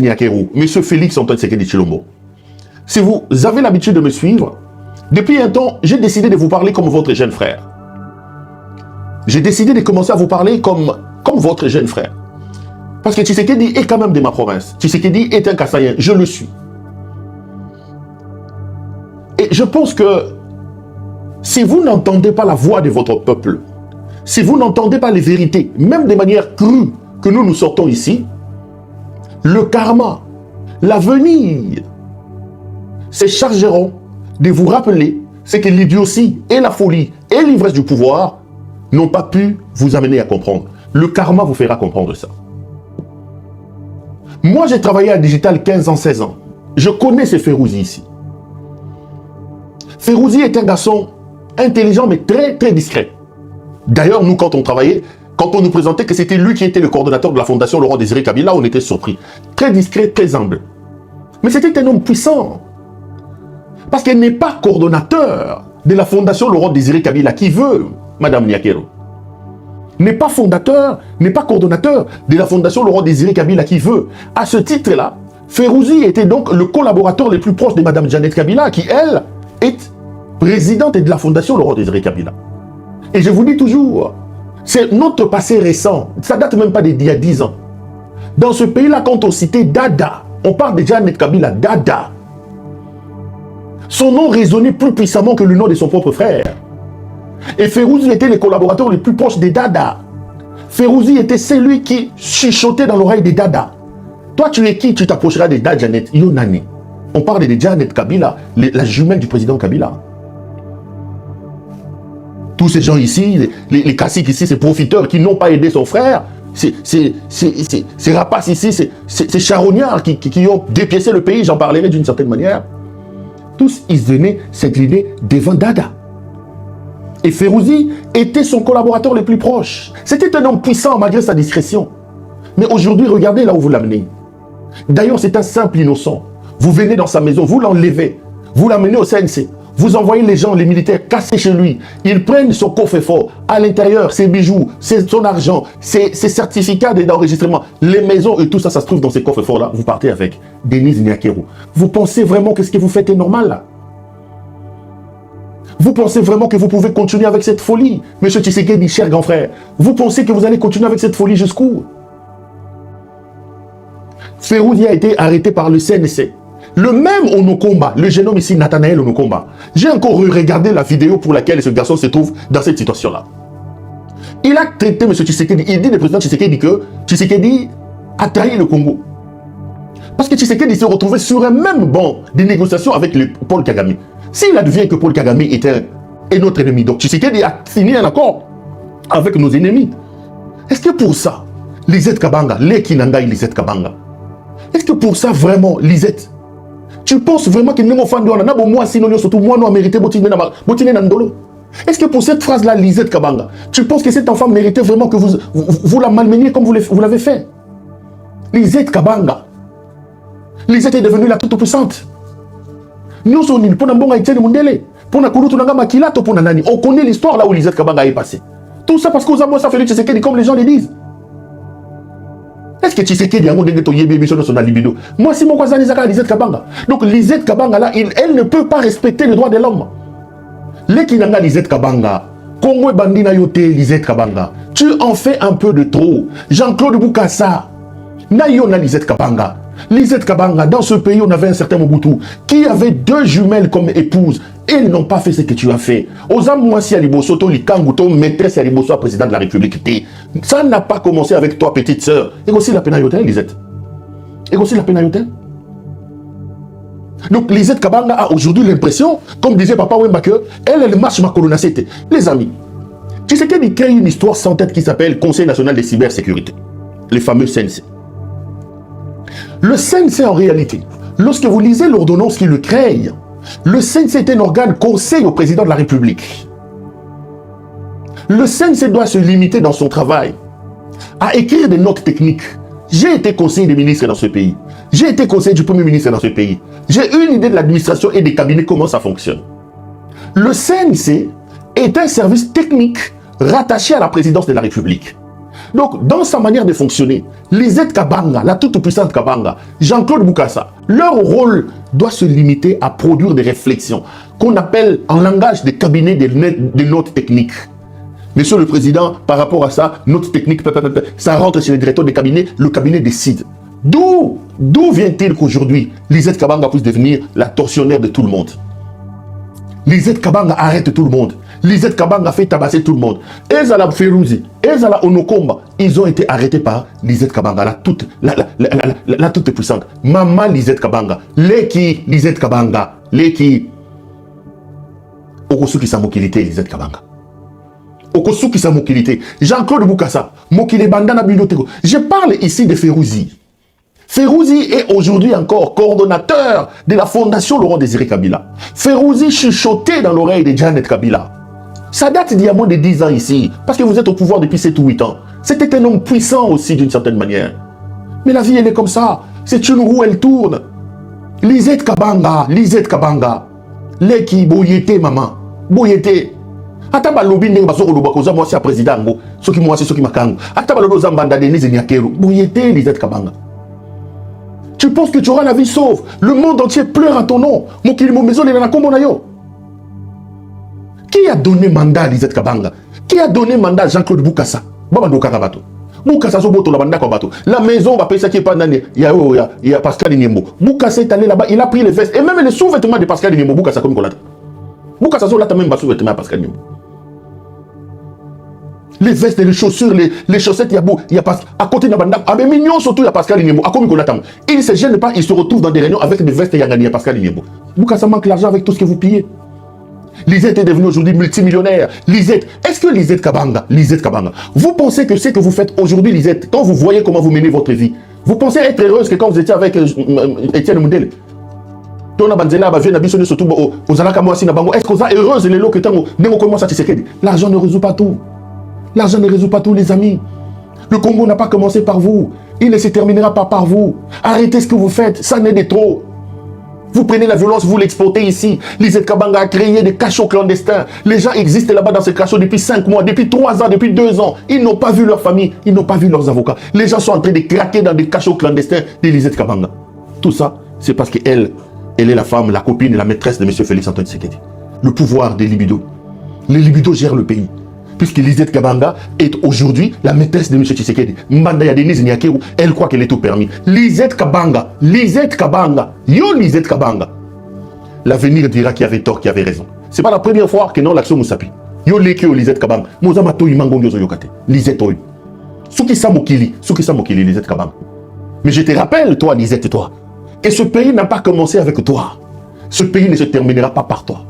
Denise Niakeru, Monsieur Félix Antoine Tshisekedi Tshilombo, si vous avez l'habitude de me suivre, depuis un temps, j'ai décidé de vous parler comme votre jeune frère. J'ai décidé de commencer à vous parler comme votre jeune frère. Parce que Tshisekedi est quand même de ma province. Tshisekedi est un Kassaïen, je le suis. Et je pense que si vous n'entendez pas la voix de votre peuple, si vous n'entendez pas les vérités, même de manière crue que nous sortons ici, le karma, l'avenir, se chargeront de vous rappeler ce que l'idiotie et la folie et l'ivresse du pouvoir n'ont pas pu vous amener à comprendre. Le karma vous fera comprendre ça. Moi, j'ai travaillé à Digital 15 ans, 16 ans. Je connais ce Férouzi ici. Férouzi est un garçon intelligent, mais très, très discret. D'ailleurs, nous, quand on travaillait, quand on nous présentait que c'était lui qui était le coordonnateur de la fondation Laurent Désiré Kabila, on était surpris. Très discret, très humble. Mais c'était un homme puissant. Parce qu'il n'est pas coordonnateur de la fondation Laurent Désiré Kabila qui veut, Madame Niakeru. N'est pas fondateur, n'est pas coordonnateur de la fondation Laurent Désiré Kabila qui veut. À ce titre-là, Férouzi était donc le collaborateur le plus proche de Madame Jeannette Kabila, qui, elle, est présidente de la fondation Laurent Désiré Kabila. Et je vous dis toujours, c'est notre passé récent, ça date même pas d'il y a 10 ans. Dans ce pays-là, quand on citait Dada, on parle de Jeannette Kabila, Dada. Son nom résonnait plus puissamment que le nom de son propre frère. Et Férouzi était le collaborateur le plus proche des Dada. Férouzi était celui qui chuchotait dans l'oreille des Dada. Toi, tu es qui? Tu t'approcheras des Dada Jeannette Yonani. On parle de Jeannette Kabila, la jumelle du président Kabila. Tous ces gens ici, les caciques ici, ces profiteurs qui n'ont pas aidé son frère, ces rapaces ici, ces charognards qui ont dépiécé le pays, j'en parlerai d'une certaine manière. Tous, ils venaient s'incliner devant Dada. Et Férouzi était son collaborateur le plus proche. C'était un homme puissant malgré sa discrétion. Mais aujourd'hui, regardez là où vous l'amenez. D'ailleurs, c'est un simple innocent. Vous venez dans sa maison, vous l'enlevez, vous l'amenez au CNC. Vous envoyez les gens, les militaires, casser chez lui. Ils prennent son coffre-fort. À l'intérieur, ses bijoux, son argent, ses certificats d'enregistrement, les maisons et tout ça, ça se trouve dans ces coffres-forts-là. Vous partez avec Denise Niakeru. Vous pensez vraiment que ce que vous faites est normal, là? Vous pensez vraiment que vous pouvez continuer avec cette folie? Monsieur Tshisekedi, cher grand frère, vous pensez que vous allez continuer avec cette folie jusqu'où? Férouzi a été arrêté par le CNC. Le même Onokomba, le jeune homme ici, Nathanaël Onokomba. J'ai encore regardé la vidéo pour laquelle ce garçon se trouve dans cette situation-là. Il a traité M. Tshisekedi, il dit le président Tshisekedi que Tshisekedi a trahi le Congo. Parce que Tshisekedi s'est retrouvé sur un même banc de négociations avec Paul Kagame. S'il advient que Paul Kagame est notre ennemi, donc Tshisekedi a signé un accord avec nos ennemis. Est-ce que pour ça, Lisette Kabanga, les Kinanga et Lisette Kabanga, est-ce que pour ça vraiment, Lisette, tu penses vraiment qu'il n'est pas fan de moi, sinon surtout moi, non, mérité Botine Nandolo? Est-ce que pour cette phrase-là, Lisette Kabanga, tu penses que cet enfant méritait vraiment que vous la malmeniez comme vous l'avez fait? Lisette Kabanga. Lisette est devenue la toute puissante. Nous sommes pour Nambonga Etienne Mundele, pour Nakurutu Nangama Kilato, pour Nanani. On connaît l'histoire là où Lisette Kabanga est passée. Tout ça parce qu'aux amours, ça fait Tshisekedi comme les gens le disent. Est-ce que Tshisekedi a montré que Yébé Mission son libido? Moi, si mon cousin Lisette Kabanga. Donc Lisette Kabanga là, elle ne peut pas respecter les droits de l'homme. Les Kinanga Lisette Kabanga, Congo Bandina Yote Lisette Kabanga, tu en fais un peu de trop. Jean-Claude Boukassa, Nayona Lisette Kabanga. Lisette Kabanga, dans ce pays, on avait un certain Mobutu qui avait 2 jumelles comme épouses. Et ils n'ont pas fait ce que tu as fait. Ozamouassi Aliboso, Likanguto, maîtresse Aliboso, président de la République. Ça n'a pas commencé avec toi, petite sœur. Et aussi la pénayotel, Lisette. Et aussi la pénayotel. Donc, Lisette Kabanga a aujourd'hui l'impression, comme disait Papa Wemba, elle marche ma colonacité. Les amis, tu sais qu'il crée une histoire sans tête qui s'appelle Conseil national de cybersécurité. Les fameux CNC. Le CNC, en réalité, lorsque vous lisez l'ordonnance qui le crée, le CNC est un organe conseil au président de la République. Le CNC doit se limiter dans son travail à écrire des notes techniques. J'ai été conseiller des ministres dans ce pays. J'ai été conseiller du Premier ministre dans ce pays. J'ai une idée de l'administration et des cabinets, comment ça fonctionne. Le CNC est un service technique rattaché à la présidence de la République. Donc, dans sa manière de fonctionner, Lisette Kabanga, la toute-puissante Kabanga, Jean-Claude Bokassa, leur rôle doit se limiter à produire des réflexions qu'on appelle en langage de cabinet des notes techniques. Monsieur le Président, par rapport à ça, notes techniques, ça rentre chez les directeurs de cabinet, le cabinet décide. D'où vient-il qu'aujourd'hui, Lisette Kabanga puisse devenir la tortionnaire de tout le monde? Lisette Kabanga arrête tout le monde. Lisette Kabanga fait tabasser tout le monde. Ezala Ferouzi, Ezala Onokomba, ils ont été arrêtés par Lisette Kabanga, la toute puissante. Maman Lisette Kabanga, Leki Lisette Kabanga, Leki Okosuki sa mokilité Lisette Kabanga. Okosuki sa mokilité. Jean-Claude Bokassa, Mokile Bandana Biloteko. Je parle ici de Ferouzi. Ferouzi est aujourd'hui encore coordonnateur de la fondation Laurent Désiré Kabila. Ferouzi chuchotait dans l'oreille de Janet Kabila. Ça date d'il y a moins de 10 ans ici, parce que vous êtes au pouvoir depuis 7 ou 8 ans. C'était un homme puissant aussi d'une certaine manière. Mais la vie, elle est comme ça. C'est une roue, elle tourne. Lisette Kabanga, Leki Boyete, maman. Boyete. Ata balobi ndenge basoko loba koza moi c'est président ngo. Soki moi c'est soki makango. Ata balobi zambanda Denise Nyakero. Boyete Lisette Kabanga. Tu penses que tu auras la vie sauve. Le monde entier pleure à ton nom. Mokilimo maison les nanakombo na yo. Qui a donné mandat à Lisette Kabanga? Qui a donné mandat à Jean-Claude Bokassa? Babando Karabato. Bokassa so boto la banda Kobato. La maison va payer ça qui est pas dans il y a Pascal Niembo. Bokassa est allé là-bas, il a pris les vestes et même les sous-vêtements de Pascal Niembo. Bokassa comme Kolata. Bokassa so là même pas sous-vêtements à Pascal Niembo. Les vestes, les chaussures, les chaussettes, il y a pas à côté de la bande. Ah mais mignon surtout il y a Pascal Niembo. À comme Kolata. Il ne se gêne pas, il se retrouve dans des réunions avec des vestes et il y a Pascal Niembo. Bokassa manque l'argent avec tout ce que vous pillez. Lisette est devenue aujourd'hui multimillionnaire. Lisette, est-ce que Lisette Kabanga, vous pensez que c'est que vous faites aujourd'hui, Lisette, quand vous voyez comment vous menez votre vie, vous pensez être heureuse que quand vous étiez avec Étienne Moudele? Est-ce qu'on est heureuse les lots que l'argent ne résout pas tout. L'argent ne résout pas tout, les amis. Le Congo n'a pas commencé par vous. Il ne se terminera pas par vous. Arrêtez ce que vous faites, ça n'est de trop. Vous prenez la violence, vous l'exportez ici. Lisette Kabanga a créé des cachots clandestins. Les gens existent là-bas dans ces cachots depuis 5 mois, depuis 3 ans, depuis 2 ans. Ils n'ont pas vu leur famille, ils n'ont pas vu leurs avocats. Les gens sont en train de craquer dans des cachots clandestins de Lisette Kabanga. Tout ça, c'est parce qu'elle est la femme, la copine et la maîtresse de M. Félix Antoine Tshisekedi. Le pouvoir des libidos. Les libidos gèrent le pays. Puisque Lisette Kabanga est aujourd'hui la maîtresse de M. Tshisekedi. Mbanda Denise Nyakero, elle croit qu'elle est tout permis. Lisette Kabanga, yo Lisette Kabanga. L'avenir dira qui avait tort, qui avait raison. C'est pas la première fois que non l'action Moussapi. Yo Lekio Lisette Kabanga. Mozamato Imango Nyozo Yokate. Lisette Oy. Souki Samokili, Lisette Kabanga. Mais je te rappelle, toi, Lisette, toi, que ce pays n'a pas commencé avec toi. Ce pays ne se terminera pas par toi.